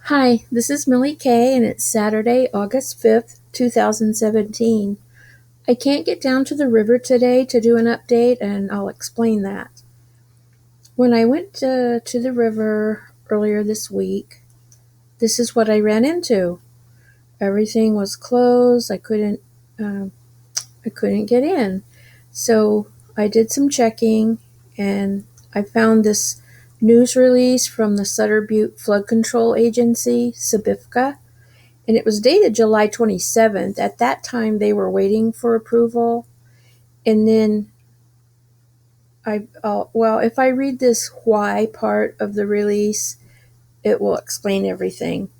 Hi, this is Millie Kay, and it's Saturday, August 5th, 2017. I can't get down to the river today to do an update, and I'll explain that. When I went to the river earlier this week, this is what I ran into. Everything was closed. I couldn't get in. So I did some checking, and I found this news release from the Sutter Butte Flood Control Agency, SBIFCA, and it was dated July 27th. At that time, they were waiting for approval. And then if I read this why part of the release, it will explain everything.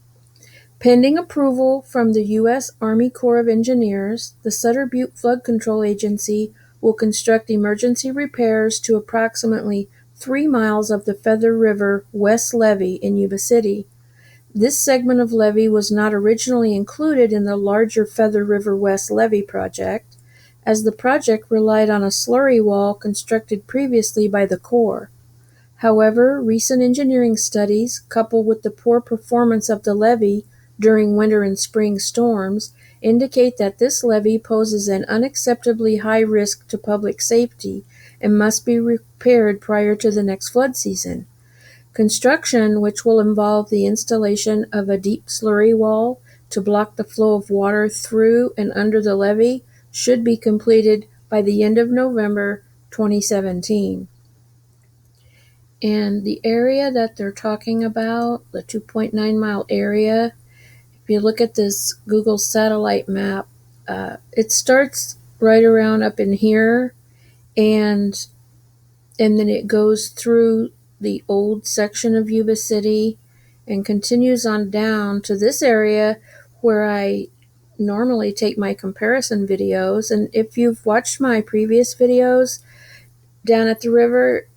Pending approval from the U.S. Army Corps of Engineers, the Sutter Butte Flood Control Agency will construct emergency repairs to approximately 3 miles of the Feather River West Levee in Yuba City. This segment of levee was not originally included in the larger Feather River West Levee project, as the project relied on a slurry wall constructed previously by the Corps. However, recent engineering studies, coupled with the poor performance of the levee during winter and spring storms, indicate that this levee poses an unacceptably high risk to public safety and must be repaired prior to the next flood season. Construction, which will involve the installation of a deep slurry wall to block the flow of water through and under the levee, should be completed by the end of November 2017. And the area that they're talking about, the 2.9 mile area, if you look at this Google satellite map, it starts right around up in here, and then it goes through the old section of Yuba City and continues on down to this area where I normally take my comparison videos. And if you've watched my previous videos down at the river,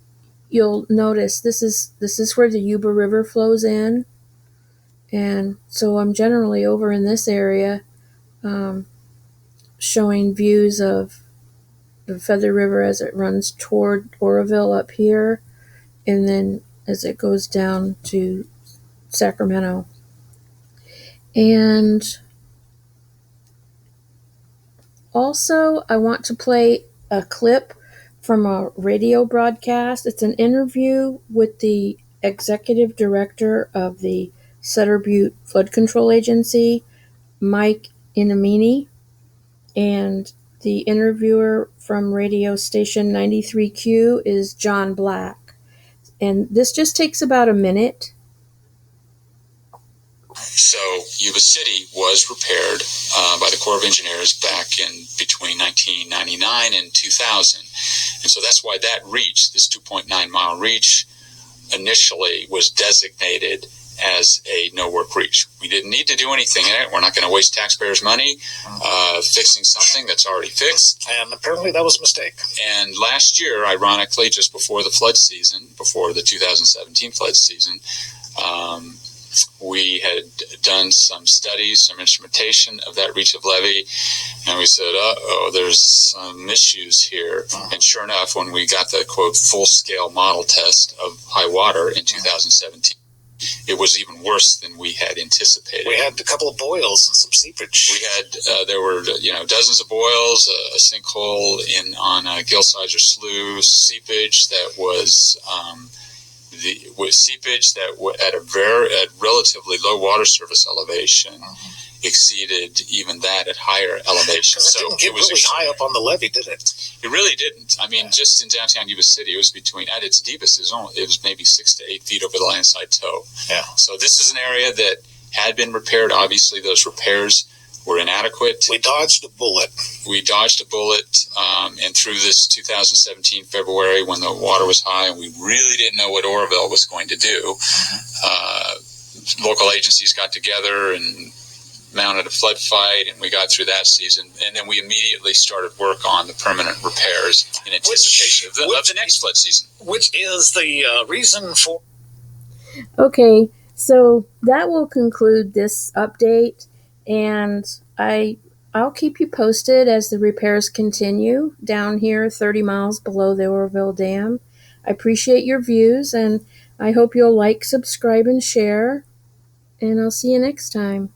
you'll notice this is where the Yuba River flows in. And so I'm generally over in this area, showing views of the Feather River as it runs toward Oroville up here, and then as it goes down to Sacramento. And also, I want to play a clip from a radio broadcast. It's an interview with the executive director of the Sutter Butte Flood Control Agency, Mike Inamini, and the interviewer from radio station 93Q is John Black. And this just takes about a minute. So Yuba City was repaired by the Corps of Engineers back in between 1999 and 2000. And so that's why that reach, this 2.9 mile reach, initially was designated as a no-work reach. We didn't need to do anything in it. We're not going to waste taxpayers' money fixing something that's already fixed. And apparently that was a mistake. And last year, ironically, just before the flood season, before the 2017 flood season, we had done some studies, some instrumentation of that reach of levee, and we said, there's some issues here. And sure enough, when we got the, quote, full-scale model test of high water in 2017, it was even worse than we had anticipated. We had a couple of boils and some seepage. We had, there were, dozens of boils, a sinkhole on Gilsizer Slough, seepage that was... seepage that at relatively low water surface elevation exceeded even that at higher elevation. So it was really high up on the levee, did it? It really didn't. I mean, just in downtown Yuba City, it was at its deepest, it was maybe 6 to 8 feet over the landside toe. Yeah. So this is an area that had been repaired. Obviously, those repairs were inadequate. We dodged a bullet. And through this 2017 February, when the water was high and we really didn't know what Oroville was going to do, local agencies got together and mounted a flood fight, and we got through that season. And then we immediately started work on the permanent repairs in anticipation of the next flood season. Which is the reason for... Okay, so that will conclude this update. And I'll keep you posted as the repairs continue down here 30 miles below the Oroville Dam. I appreciate your views, and I hope you'll like, subscribe, and share. and I'll see you next time.